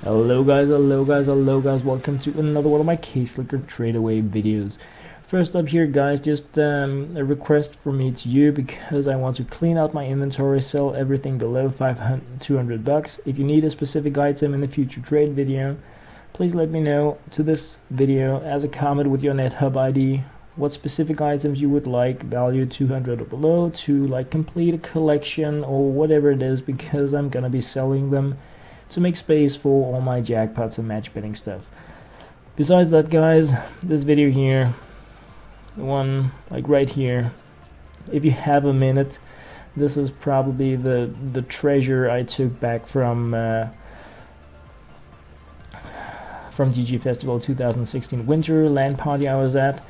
Hello guys, hello guys, hello guys, welcome to another one of my Case Licker Tradeaway videos. First up here guys, just a request from me to you because I want to clean out my inventory, sell everything below 200 bucks. If you need a specific item in the future trade video, please let me know to this video as a comment with your NetHub ID what specific items you would like, value 200 or below, to like complete a collection or whatever it is, because I'm gonna be selling them to make space for all my jackpots and match betting stuff. Besides that guys, this video here, the one like right here, if you have a minute, this is probably the treasure I took back from GG Festival 2016 winter LAN party I was at.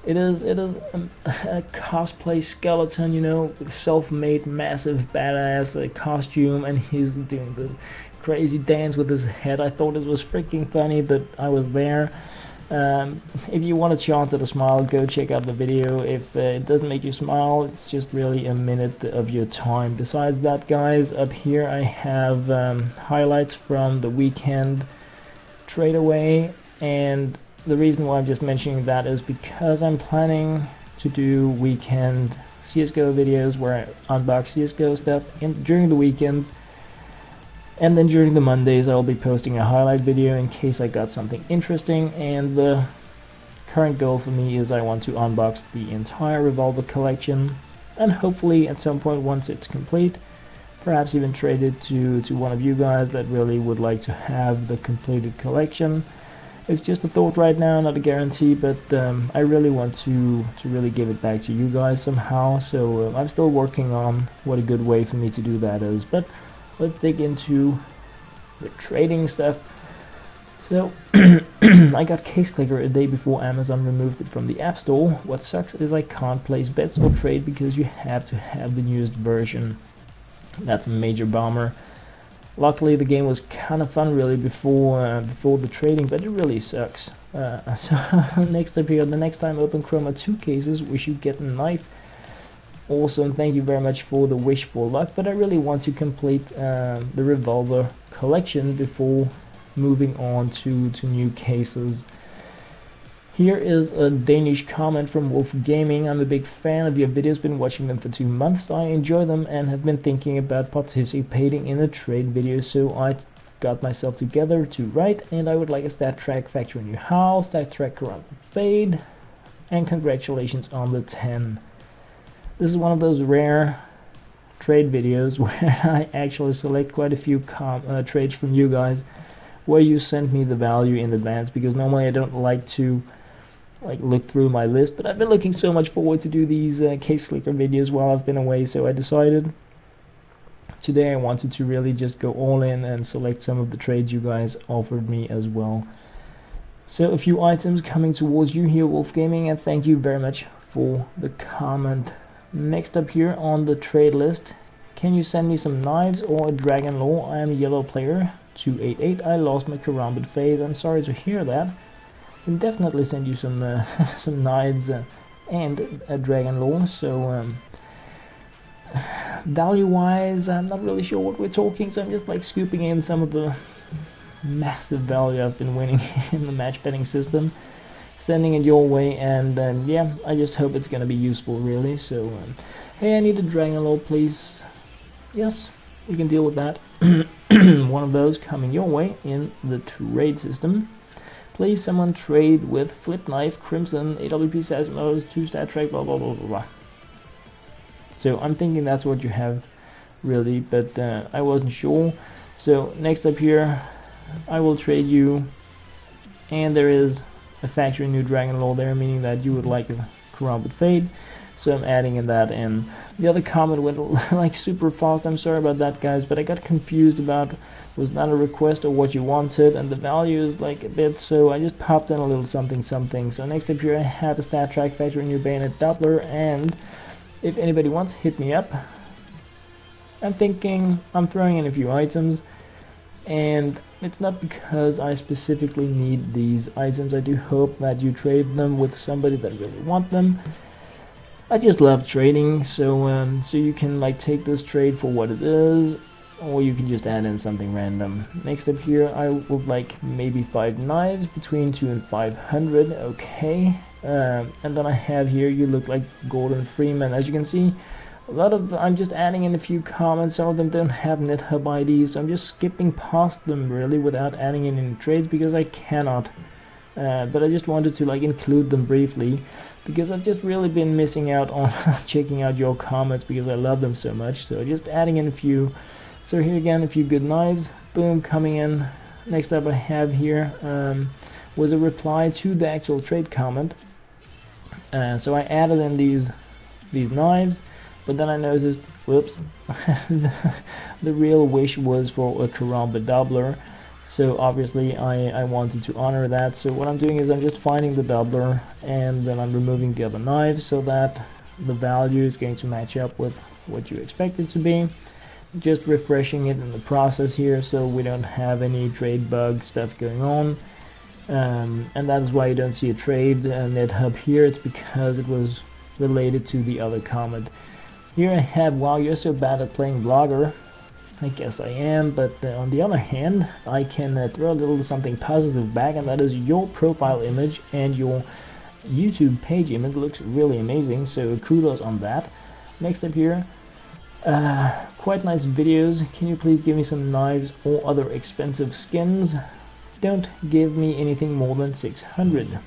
It is a cosplay skeleton, you know, self-made massive badass costume, and he's doing the crazy dance with his head. I thought it was freaking funny, but I was there. If you want a chance at a smile, go check out the video. If it doesn't make you smile, it's just really a minute of your time. Besides that guys, up here I have highlights from the weekend Tradeaway, and the reason why I'm just mentioning that is because I'm planning to do weekend CSGO videos where I unbox CSGO stuff during the weekends. And then during the Mondays I'll be posting a highlight video in case I got something interesting, and the current goal for me is I want to unbox the entire Revolver collection, and hopefully at some point once it's complete, perhaps even trade it to one of you guys that really would like to have the completed collection. It's just a thought right now, not a guarantee, but I really want to really give it back to you guys somehow, so I'm still working on what a good way for me to do that is. But let's dig into the trading stuff. So I got Case Clicker a day before Amazon removed it from the App Store. What sucks is I can't place bets or trade because you have to have the newest version. That's a major bummer. Luckily the game was kind of fun really before the trading, but it really sucks. So next up here, the next time open Chroma 2 cases, we should get a knife. Awesome, thank you very much for the wish for luck, but I really want to complete the Revolver collection before moving on to new cases. Here is a Danish comment from Wolf Gaming. I'm a big fan of your videos, been watching them for 2 months. I enjoy them and have been thinking about participating in a trade video, so I got myself together to write, and I would like a stat track Factory New Howl, stat track Karambit Fades, and congratulations on the 10. This is one of those rare trade videos where I actually select quite a few trades from you guys where you send me the value in advance, because normally I don't like to look through my list, but I've been looking so much forward to do these Case Clicker videos while I've been away, so I decided today I wanted to really just go all in and select some of the trades you guys offered me as well. So a few items coming towards you here, Wolf Gaming, and thank you very much for the comment. Next up here on the trade list, can you send me some knives or a Dragon Law? I am a yellow player, 288. I lost my Karambit Fades. I'm sorry to hear that. I can definitely send you some some knives and a Dragon Law. So value wise, I'm not really sure what we're talking, so I'm just like scooping in some of the massive value I've been winning in the match betting system, sending it your way, and yeah, I just hope it's gonna be useful really. So hey, I need a Dragon Law please. Yes, we can deal with that. One of those coming your way in the trade system. Please someone trade with Flip Knife, Crimson, AWP Sasmos, 2 stat track, blah blah blah blah blah. So I'm thinking that's what you have really, but I wasn't sure. So next up here, I will trade you, and there is a factory new Dragon Law there, meaning that you would like a Karambit Fades, so I'm adding in that in. The other comment went like super fast, I'm sorry about that guys, but I got confused about was not a request or what you wanted, and the value is like a bit, so I just popped in a little something something. So next up here I have a stat track Factory new Bayonet Doppler, and if anybody wants, hit me up. I'm thinking I'm throwing in a few items, and it's not because I specifically need these items. I do hope that you trade them with somebody that really want them. I just love trading, so so you can like take this trade for what it is, or you can just add in something random. Next up here, I would like maybe 5 knives between 2 and 500. Okay, and then I have here, you look like Gordon Freeman. As you can see, I'm just adding in a few comments. Some of them don't have NetHub IDs, so I'm just skipping past them really without adding in any trades because I cannot. But I just wanted to like include them briefly because I've just really been missing out on checking out your comments because I love them so much. So just adding in a few. So here again, a few good knives, boom, coming in. Next up I have here was a reply to the actual trade comment. So I added in these knives, but then I noticed, whoops, the real wish was for a Karambit doubler. So obviously I wanted to honor that. So what I'm doing is I'm just finding the doubler and then I'm removing the other knives so that the value is going to match up with what you expect it to be. Just refreshing it in the process here so we don't have any trade bug stuff going on. And that is why you don't see a trade NetHub here. It's because it was related to the other comment. Here I have, wow, you're so bad at playing Blogger. I guess I am, but on the other hand, I can throw a little something positive back, and that is your profile image and your YouTube page image looks really amazing, so kudos on that. Next up here, quite nice videos. Can you please give me some knives or other expensive skins? Don't give me anything more than 600.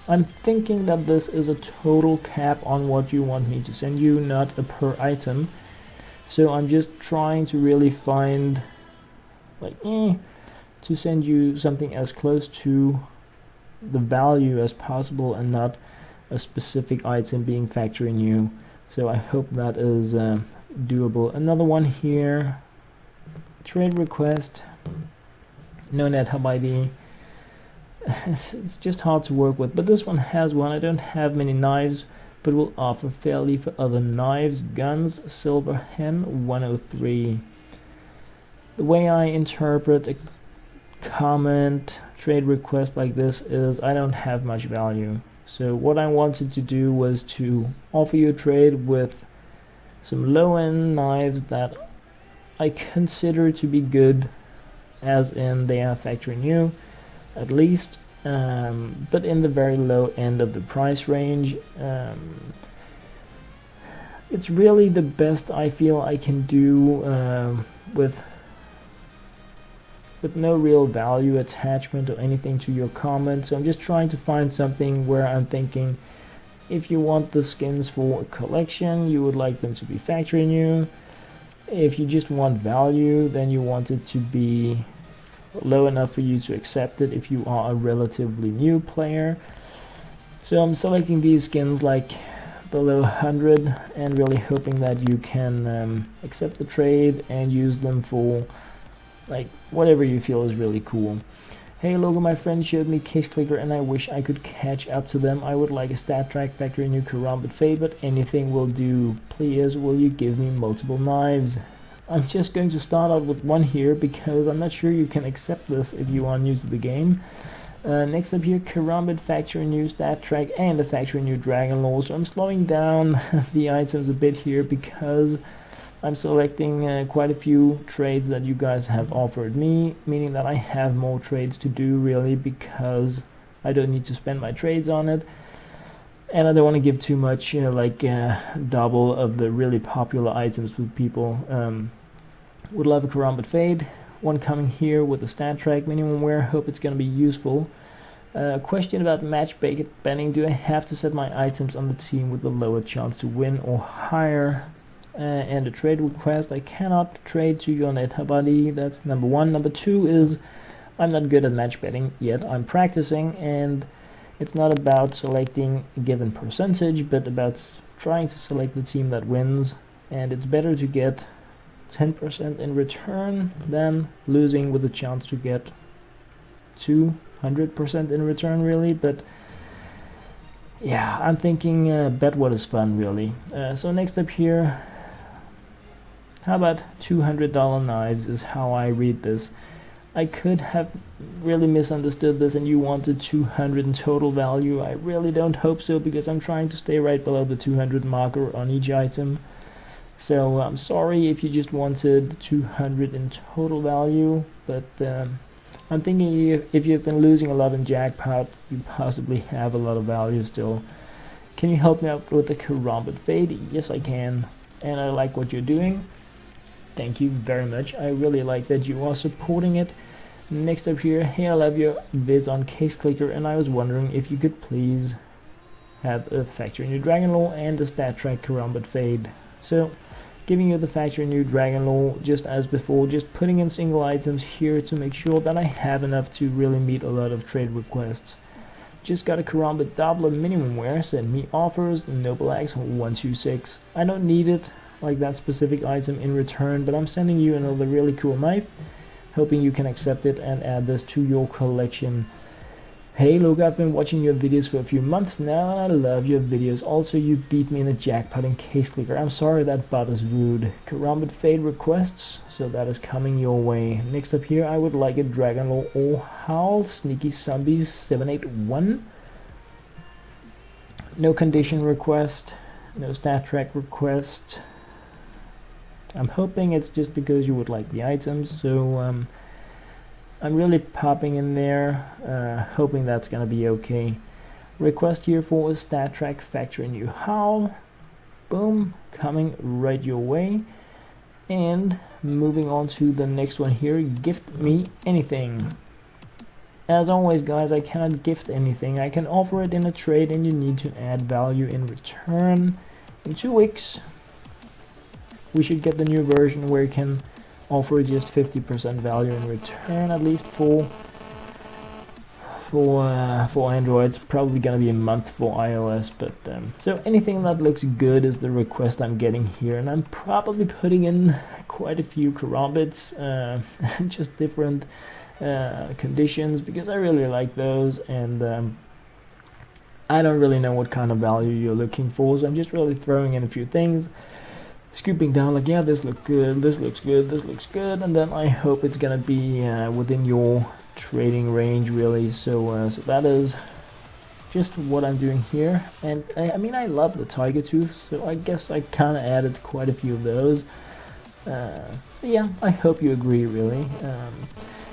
I'm thinking that this is a total cap on what you want me to send you, not a per item. So I'm just trying to really find like to send you something as close to the value as possible and not a specific item being factory new. So I hope that is doable. Another one here, trade request, no NetHub ID. It's just hard to work with, but this one has one. I don't have many knives, but will offer fairly for other knives, guns, silver hen 103. The way I interpret a comment, trade request like this is I don't have much value. So what I wanted to do was to offer you a trade with some low-end knives that I consider to be good, as in they are factory new at least, but in the very low end of the price range. It's really the best I feel I can do with no real value attachment or anything to your comment. So I'm just trying to find something where I'm thinking if you want the skins for a collection, you would like them to be factory new. If you just want value, then you want it to be low enough for you to accept it if you are a relatively new player. So I'm selecting these skins like below 100 and really hoping that you can accept the trade and use them for like whatever you feel is really cool. Hey Logo, my friend showed me Case Clicker and I wish I could catch up to them. I would like a stat track factory new Karambit Fade, but anything will do. Please, will you give me multiple knives? I'm just going to start out with one here because I'm not sure you can accept this if you are new to the game. Next up here, Karambit factory new stat track and a factory new Dragon Lore. So I'm slowing down the items a bit here because I'm selecting quite a few trades that you guys have offered me, meaning that I have more trades to do really because I don't need to spend my trades on it. And I don't want to give too much, double of the really popular items with people. Would love a Karambit Fade. One coming here with a stat track minimum wear. Hope it's going to be useful. Question about match betting. Do I have to set my items on the team with a lower chance to win or higher? And a trade request. I cannot trade to your NetHub ID. That's number one. Number two is I'm not good at match betting yet. I'm practicing, and it's not about selecting a given percentage, but about trying to select the team that wins. And it's better to get 10% in return than losing with a chance to get 200% in return, really. But yeah, I'm thinking bet what is fun, really. So next up here, how about $200 knives is how I read this. I could have really misunderstood this and you wanted 200 in total value. I really don't hope so because I'm trying to stay right below the 200 marker on each item. So I'm sorry if you just wanted 200 in total value, but I'm thinking if you've been losing a lot in jackpot, you possibly have a lot of value still. Can you help me out with the Karambit Fade? Yes, I can, and I like what you're doing. Thank you very much. I really like that you are supporting it. Next up here, hey, I love your vids on Case Clicker, and I was wondering if you could please have a Factory New Dragon Lore and the Stat Track Karambit Fade. So, giving you the Factory New Dragon Lore just as before, just putting in single items here to make sure that I have enough to really meet a lot of trade requests. Just got a Karambit Doubler minimum wear, send me offers, Noble Axe 126. I don't need it, like that specific item in return, but I'm sending you another really cool knife, hoping you can accept it and add this to your collection. Hey look, I've been watching your videos for a few months now and I love your videos. Also, you beat me in a jackpot in Case Clicker. I'm sorry that bot is rude. Karambit Fade requests, so that is coming your way. Next up here, I would like a Dragon Lore or Howl, Sneaky Zombies 781. No condition request, no stat track request. I'm hoping it's just because you would like the items, so I'm really popping in there, hoping that's gonna be okay. Request here for a stat track Factory New Howl. Boom, coming right your way. And moving on to the next one here, gift me anything. As always guys, I cannot gift anything. I can offer it in a trade and you need to add value in return. In 2 weeks, we should get the new version where you can offer just 50% value in return, at least for Android. It's probably gonna be a month for iOS, but so anything that looks good is the request I'm getting here, and I'm probably putting in quite a few Karambits, just different conditions, because I really like those, and I don't really know what kind of value you're looking for, so I'm just really throwing in a few things, scooping down like, yeah, this looks good, this looks good, this looks good, and then I hope it's gonna be within your trading range, really. So so that is just what I'm doing here, and I mean, I love the Tiger Tooth, so I guess I kind of added quite a few of those. But yeah, I hope you agree, really.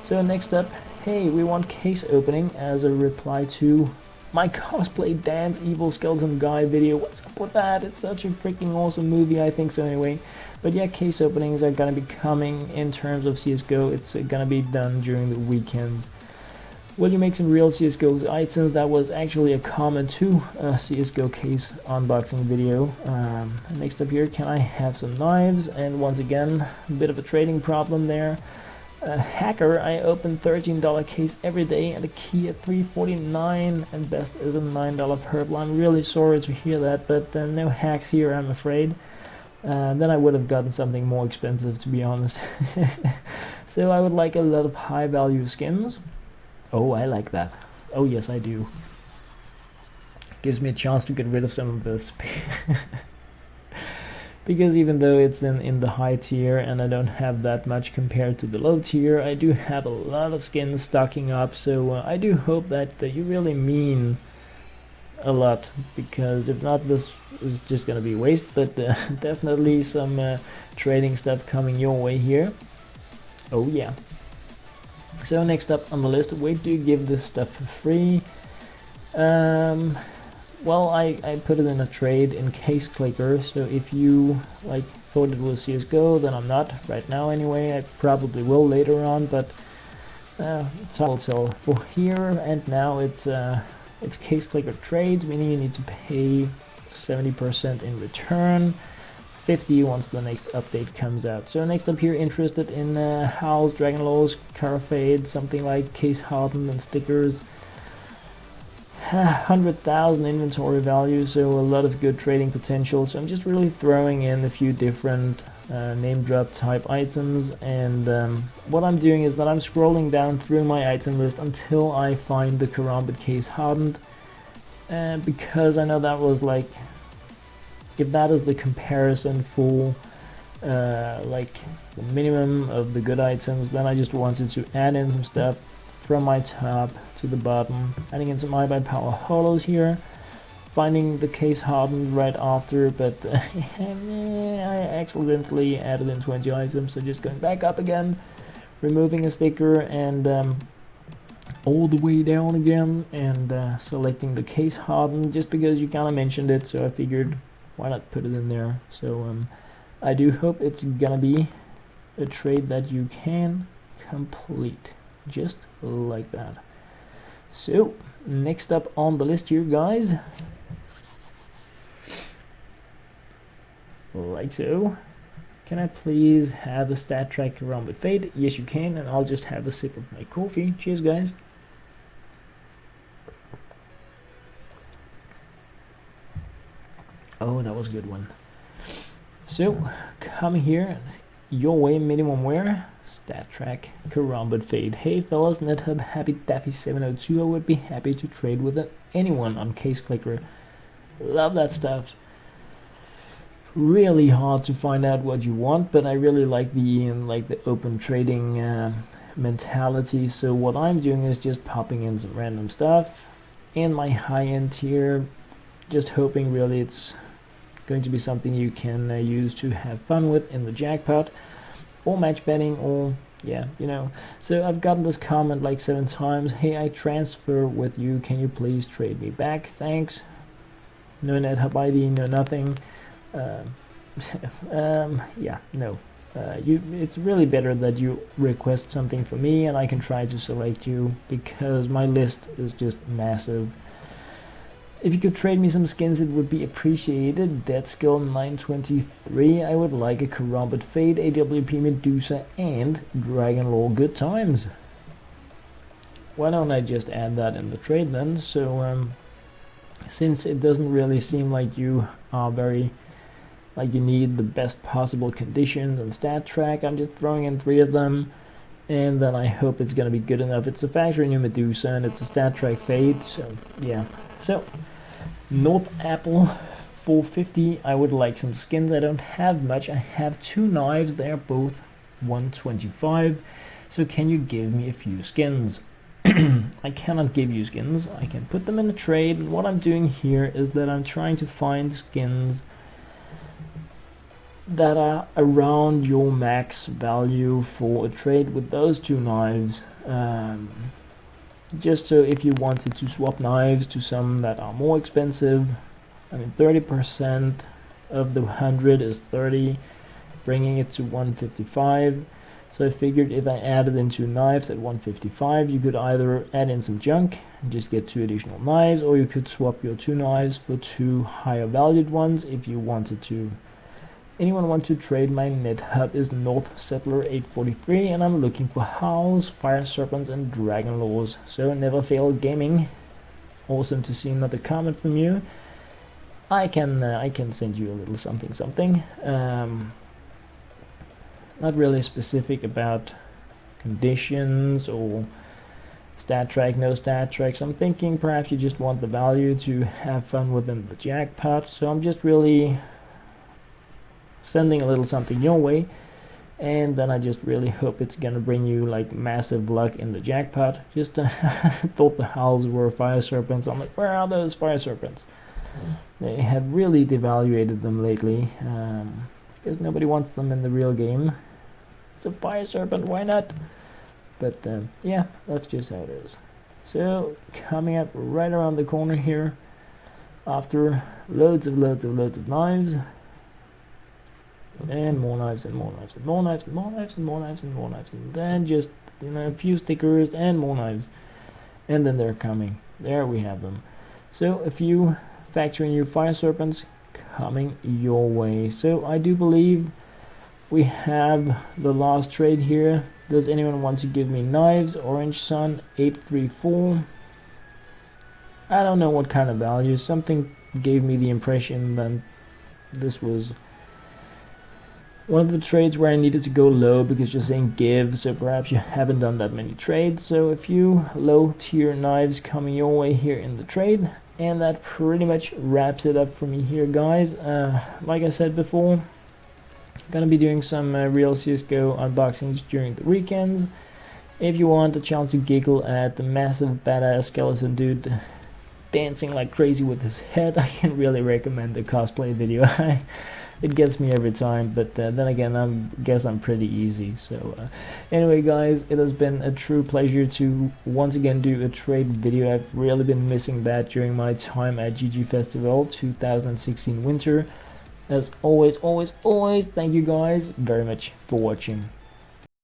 So next up, hey, we want case opening as a reply to my cosplay dance evil skeleton guy video. What's up with that? It's such a freaking awesome movie, I think so anyway. But yeah, case openings are gonna be coming in terms of CSGO. It's gonna be done during the weekends. Will you make some real CSGO items? That was actually a comment to a CSGO case unboxing video. Next up here, can I have some knives? And once again, a bit of a trading problem there. Hacker, I open $13 case every day and a key at $3.49, and best is a $9 purple. I'm really sorry to hear that, but no hacks here, I'm afraid. Then I would have gotten something more expensive, to be honest. So I would like a lot of high value skins. Oh, I like that. Oh yes, I do. Gives me a chance to get rid of some of this. Because even though it's in the high tier and I don't have that much compared to the low tier, I do have a lot of skins stocking up, so I do hope that you really mean a lot, because if not, this is just gonna be waste. But definitely some trading stuff coming your way here. Oh yeah. So next up on the list, wait, do you give this stuff for free? Well, I put it in a trade in Case Clicker, so if you like thought it was CSGO, then I'm not right now anyway. I probably will later on, but it's all sell for here and now. It's Case Clicker trades, meaning you need to pay 70% in return, 50 once the next update comes out. So next up here, interested in Howls, Dragon Lores, Karambit Fades, something like case hardened and stickers. 100,000 inventory value, so a lot of good trading potential. So I'm just really throwing in a few different name drop type items, and what I'm doing is that I'm scrolling down through my item list until I find the Karambit case hardened, because I know that was like, if that is the comparison for like the minimum of the good items, then I just wanted to add in some stuff from my top to the bottom, adding in some iBuy Power Holos here, finding the case hardened right after, but I accidentally added in 20 items, so just going back up again, removing a sticker, and all the way down again, and selecting the case hardened, just because you kind of mentioned it, so I figured why not put it in there. So I do hope it's gonna be a trade that you can complete, just like that. So next up on the list here, guys, like so. Can I please have a stat track Karambit Fade? Yes, you can, and I'll just have a sip of my coffee. Cheers, guys. Oh, that was a good one. So, come here, your way, minimum wear, stat track, Karambit Fade. Hey fellas, NetHub Happy Daffy 702, I would be happy to trade with anyone on Case Clicker. Love that stuff. Really hard to find out what you want, but I really like the open trading mentality. So what I'm doing is just popping in some random stuff in my high-end tier, just hoping really it's going to be something you can use to have fun with in the jackpot, or match betting, or yeah, you know. So I've gotten this comment like 7 times. Hey, I transfer with you, can you please trade me back? Thanks. No NetHub ID, no nothing. Yeah, no. It's really better that you request something from me and I can try to select you, because my list is just massive. If you could trade me some skins, it would be appreciated. Dead Skill 923, I would like a Karambit Fade, AWP Medusa, and Dragon Lore Good Times. Why don't I just add that in the trade then? So since it doesn't really seem like you are very, like you need the best possible conditions and stat track, I'm just throwing in 3 of them, and then I hope it's gonna be good enough. It's a factory new Medusa and it's a stat track Fade, so yeah. So North Apple 450, I would like some skins. I don't have much. I have 2 knives, they're both 125, so can you give me a few skins? I cannot give you skins. I can put them in a trade, and what I'm doing here is that I'm trying to find skins that are around your max value for a trade with those 2 knives. Just so if you wanted to swap knives to some that are more expensive, I mean 30% of the 100 is 30, bringing it to 155. So I figured if I added in 2 knives at 155, you could either add in some junk and just get 2 additional knives, or you could swap your 2 knives for 2 higher valued ones if you wanted to. Anyone want to trade? My NetHub is North Settler 843, and I'm looking for Howls, Fire Serpents, and Dragon Lores. So Never Fail Gaming, awesome to see another comment from you. I can send you a little something. Not really specific about conditions or stat track, no stat tracks. I'm thinking perhaps you just want the value to have fun within the jackpot. So I'm just really sending a little something your way, and then I just really hope it's gonna bring you like massive luck in the jackpot. Just thought the Howls were Fire Serpents. I'm like, where are those Fire Serpents? They have really devaluated them lately, because nobody wants them in the real game. It's a Fire Serpent, why not? But yeah, that's just how it is. So coming up right around the corner here, after loads of knives, and more knives and more knives and more knives and more knives and more knives and more knives, and then just, you know, a few stickers and more knives, and then they're coming. There we have them. So a few factory new Fire Serpents coming your way. So I do believe we have the last trade here. Does anyone want to give me knives? Orange Sun 834. I don't know what kind of value. Something gave me the impression that this was one of the trades where I needed to go low because you're saying give, so perhaps you haven't done that many trades. So a few low tier knives coming your way here in the trade, and that pretty much wraps it up for me here, guys. Like I said before, gonna be doing some real CSGO unboxings during the weekends. If you want a chance to giggle at the massive badass skeleton dude dancing like crazy with his head. I can really recommend the cosplay video. It gets me every time, but then again, I guess I'm pretty easy. So anyway guys, it has been a true pleasure to once again do a trade video. I've really been missing that during my time at GG Festival 2016 winter. As always, thank you guys very much for watching.